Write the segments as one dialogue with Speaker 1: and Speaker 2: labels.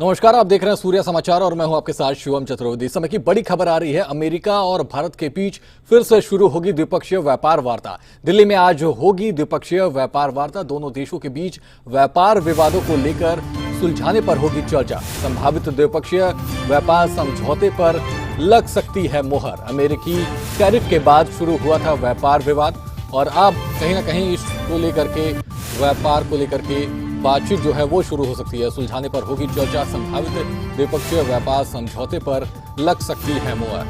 Speaker 1: नमस्कार, आप देख रहे हैं सूर्य समाचार और मैं हूं आपके साथ शिवम चतुर्वेदी। समय की बड़ी खबर आ रही है। अमेरिका और भारत के बीच फिर से शुरू होगी द्विपक्षीय व्यापार वार्ता। दिल्ली में आज होगी द्विपक्षीय व्यापार वार्ता। दोनों देशों के बीच व्यापार विवादों को लेकर सुलझाने पर होगी चर्चा। संभावित द्विपक्षीय व्यापार समझौते पर लग सकती है मोहर। अमेरिकी टैरिफ के बाद शुरू हुआ था व्यापार विवाद और अब कहीं ना कहीं इसको लेकर के व्यापार को लेकर के बातचीत जो है वो शुरू हो सकती है। सुलझाने पर होगी चर्चा। संभावित द्विपक्षीय व्यापार समझौते पर लग सकती है मोहर।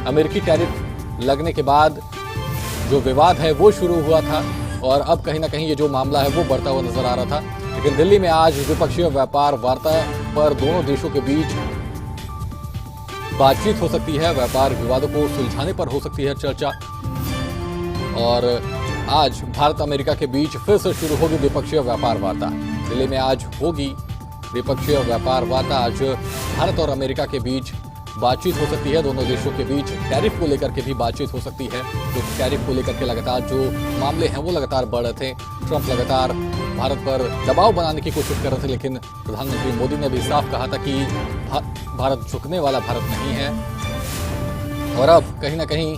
Speaker 1: अमेरिकी टैरिफ लगने के बाद जो विवाद है वो शुरू हुआ था और अब कहीं ना कहीं ये जो मामला है वो बढ़ता हुआ नजर आ रहा था। लेकिन दिल्ली में आज द्विपक्षीय व्यापार वार्ता पर दोनों देशों के बीच बातचीत हो सकती है। व्यापार विवादों को सुलझाने पर हो सकती है चर्चा और आज भारत अमेरिका के बीच फिर से शुरू होगी द्विपक्षीय व्यापार वार्ता। दिल्ली में आज होगी द्विपक्षीय व्यापार वार्ता। आज भारत और अमेरिका के बीच बातचीत हो सकती है। दोनों देशों के बीच टैरिफ को लेकर के भी बातचीत हो सकती है। तो टैरिफ को लेकर के लगातार जो मामले हैं वो लगातार बढ़ रहे थे। ट्रंप लगातार भारत पर दबाव बनाने की कोशिश कर रहे थे, लेकिन प्रधानमंत्री मोदी ने भी साफ कहा था कि भारत झुकने वाला भारत नहीं है। और अब कहीं ना कहीं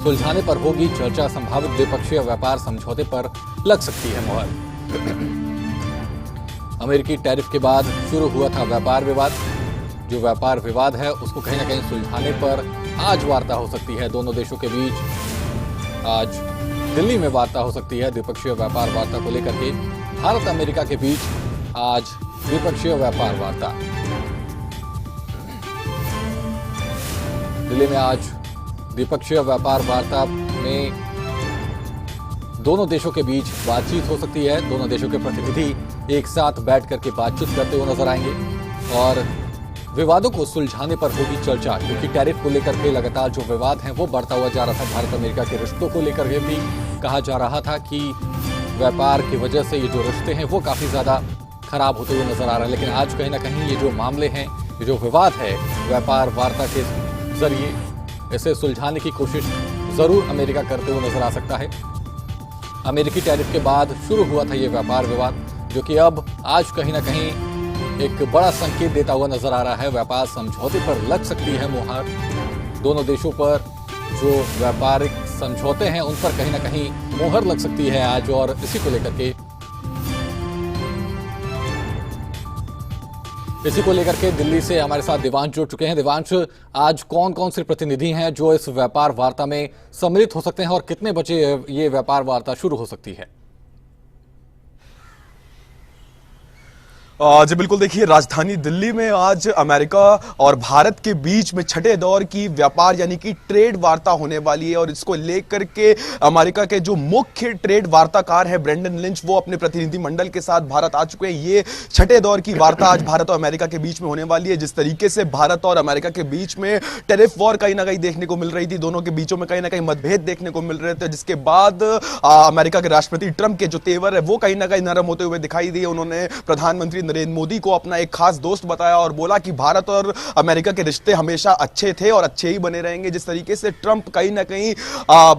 Speaker 1: सुलझाने पर होगी चर्चा। संभावित द्विपक्षीय व्यापार समझौते पर लग सकती है मोहर। अमेरिकी टैरिफ के बाद शुरू हुआ था व्यापार विवाद। जो व्यापार विवाद है उसको कहीं ना कहीं सुलझाने पर आज वार्ता हो सकती है। दोनों देशों के बीच आज दिल्ली में वार्ता हो सकती है द्विपक्षीय व्यापार वार्ता को लेकर के। भारत अमेरिका के बीच आज द्विपक्षीय व्यापार वार्ता। दिल्ली में आज द्विपक्षीय व्यापार वार्ता में दोनों देशों के बीच बातचीत हो सकती है। दोनों देशों के प्रतिनिधि एक साथ बैठ करके बातचीत करते हुए नजर आएंगे और विवादों को सुलझाने पर होगी चर्चा, क्योंकि टैरिफ को लेकर के लगातार जो विवाद है वो बढ़ता हुआ जा रहा था। भारत अमेरिका के रिश्तों को लेकर के भी कहा जा रहा था कि व्यापार की वजह से ये जो रिश्ते हैं वो काफी ज्यादा खराब होते हुए नजर आ रहा है। लेकिन आज कहीं ना कहीं ये जो मामले हैं, ये जो विवाद है, व्यापार वार्ता के जरिए इसे सुलझाने की कोशिश जरूर अमेरिका करते हुए नजर आ सकता है। अमेरिकी टैरिफ के बाद शुरू हुआ था ये व्यापार विवाद, जो कि अब आज कहीं ना कहीं एक बड़ा संकेत देता हुआ नजर आ रहा है। व्यापार समझौते पर लग सकती है मोहर। दोनों देशों पर जो व्यापारिक समझौते हैं उन पर कहीं ना कहीं मोहर लग सकती है आज। और इसी को लेकर के दिल्ली से हमारे साथ देवांश जुड़ चुके हैं। देवांश, आज कौन कौन से प्रतिनिधि हैं जो इस व्यापार वार्ता में सम्मिलित हो सकते हैं और कितने बजे ये व्यापार वार्ता शुरू हो सकती है?
Speaker 2: जी बिल्कुल, देखिए राजधानी दिल्ली में आज अमेरिका और भारत के बीच में छठे दौर की व्यापार यानी कि ट्रेड वार्ता होने वाली है और इसको लेकर के अमेरिका के जो मुख्य ट्रेड वार्ताकार है ब्रेंडन लिंच, वो अपने प्रतिनिधि मंडल के साथ भारत आ चुके हैं। ये छठे दौर की वार्ता आज भारत और अमेरिका के बीच में होने वाली है। जिस तरीके से भारत और अमेरिका के बीच में टैरिफ वॉर कहीं ना कहीं देखने को मिल रही थी, दोनों के बीचों में कहीं ना कहीं मतभेद देखने को मिल रहे थे, जिसके बाद अमेरिका के राष्ट्रपति ट्रंप के जो तेवर है वो कहीं ना कहीं नरम होते हुए दिखाई दिए। उन्होंने प्रधानमंत्री नरेंद्र मोदी को अपना एक खास दोस्त बताया और बोला कि भारत और अमेरिका के रिश्ते हमेशा अच्छे थे और अच्छे ही बने रहेंगे। जिस तरीके से ट्रंप कहीं ना कहीं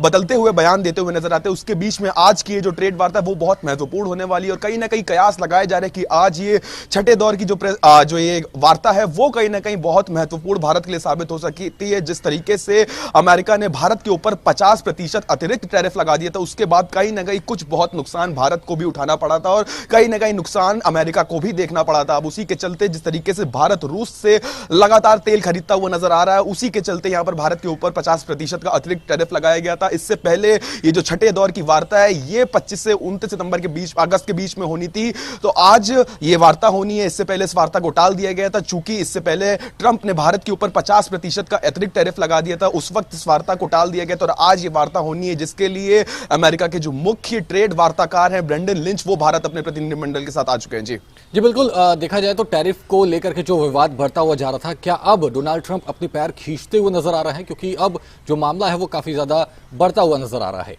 Speaker 2: बदलते हुए बयान देते हुए नजर आते हैं, उसके बीच में आज की ये जो ट्रेड वार्ता है वो बहुत महत्वपूर्ण होने वाली है। और कहीं ना कहीं कयास लगाए जा रहे हैं कि आज ये छठे दौर की जो ये वार्ता है वो कहीं ना कहीं बहुत महत्वपूर्ण भारत के लिए साबित हो सकती है। जिस तरीके से अमेरिका ने भारत के ऊपर 50% अतिरिक्त टैरिफ लगा दिया था, उसके बाद कहीं ना कहीं कुछ बहुत नुकसान भारत को भी उठाना पड़ा था और कहीं ना कहीं नुकसान अमेरिका को भी देखना पड़ा था। अब उसी के चलते जिस तरीके से भारत रूस से लगातार तेल खरीदता हुआ नजर आ रहा है, उसी के चलते यहां पर भारत के ऊपर 50% का अतिरिक्त टैरिफ लगाया गया था। इससे पहले ये जो छठे दौर की वार्ता है ये 25 से 29 सितंबर के बीच, अगस्त के बीच में होनी थी। तो आज ये वार्ता होनी है। इससे पहले इस वार्ता को टाल दिया गया था, चूंकि इससे पहले ट्रंप ने भारत के ऊपर 50% का अतिरिक्त टैरिफ लगा दिया था। उस वक्त इस वार्ता को टाल दिया गया था और आज ये वार्ता होनी है, जिसके लिए अमेरिका के जो मुख्य ट्रेड वार्ताकार हैं ब्रेंडन लिंच, वो भारत अपने प्रतिनिधिमंडल के साथ आ चुके हैं। जी
Speaker 1: बिल्कुल, देखा जाए तो टैरिफ को लेकर के जो विवाद बढ़ता हुआ जा रहा था, क्या अब डोनाल्ड ट्रंप अपने पैर खींचते हुए नजर आ रहे हैं? क्योंकि अब जो मामला है वो काफी ज्यादा बढ़ता हुआ नजर आ रहा है।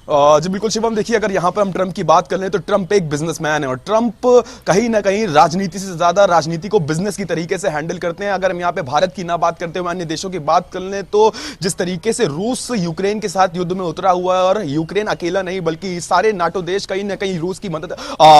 Speaker 2: जी बिल्कुल शिवम, देखिए अगर यहाँ पर हम ट्रंप की बात कर लें तो ट्रंप एक बिजनेसमैन है और ट्रंप कहीं ना कहीं राजनीति से ज्यादा राजनीति को बिजनेस की तरीके से हैंडल करते हैं। अगर हम यहाँ पे भारत की ना बात करते हुए अन्य देशों की बात कर लें तो जिस तरीके से रूस यूक्रेन के साथ युद्ध में उतरा हुआ है, और यूक्रेन अकेला नहीं बल्कि सारे नाटो देश कहीं ना कहीं रूस की मदद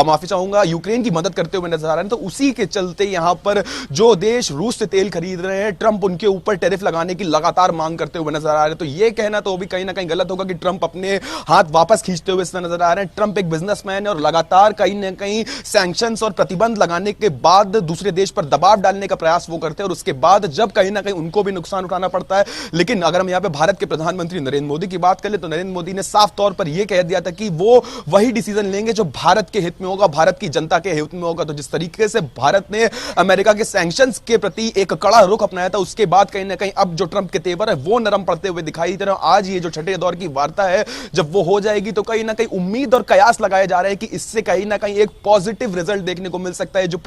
Speaker 2: माफी चाहूंगा यूक्रेन की मदद करते हुए नजर आ रहे हैं, तो उसी के चलते यहाँ पर जो देश रूस से तेल खरीद रहे हैं, ट्रंप उनके ऊपर टैरिफ लगाने की लगातार मांग करते हुए नजर आ रहे हैं। तो ये कहना तो भी कहीं ना कहीं गलत होगा कि ट्रंप अपने हाथ वापस खींचते हुए नजर आ रहे हैं। ट्रंप एक बिजनेसमैन है और लगातार कहीं ना कहीं सैंक्शंस और प्रतिबंध लगाने के बाद दूसरे देश पर दबाव डालने का प्रयास वो करते हैं, और उसके बाद जब कहीं ना कहीं उनको भी नुकसान उठाना पड़ता है। लेकिन अगर हम यहां पे भारत के प्रधानमंत्री नरेंद्र मोदी की बात करें तो नरेंद्र मोदी ने साफ तौर पर यह कह दिया था कि वो वही डिसीजन लेंगे जो भारत के हित में होगा, भारत की जनता के हित में होगा। तो जिस तरीके से भारत ने अमेरिका के सैंक्शंस के प्रति एक कड़ा रुख अपनाया था, उसके बाद कहीं ना कहीं अब जो ट्रंप के तेवर है वो नरम पड़ते हुए दिखाई दे रहे हैं। आज ये जो छठे दौर की वार्ता है जब वो हो जाएगी तो कहीं ना कहीं उम्मीद और कयास लगाए जा रहे हैं कि इससे कहीं ना कहीं एक पॉजिटिव रिजल्ट देखने को मिल सकता है। जो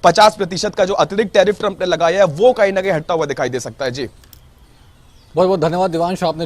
Speaker 2: 50% का जो अतिरिक्त टैरिफ ट्रंप ने लगाया है वो कहीं ना कहीं हटता हुआ दिखाई दे सकता है। जी
Speaker 1: बहुत बहुत धन्यवाद दिवांश, आपने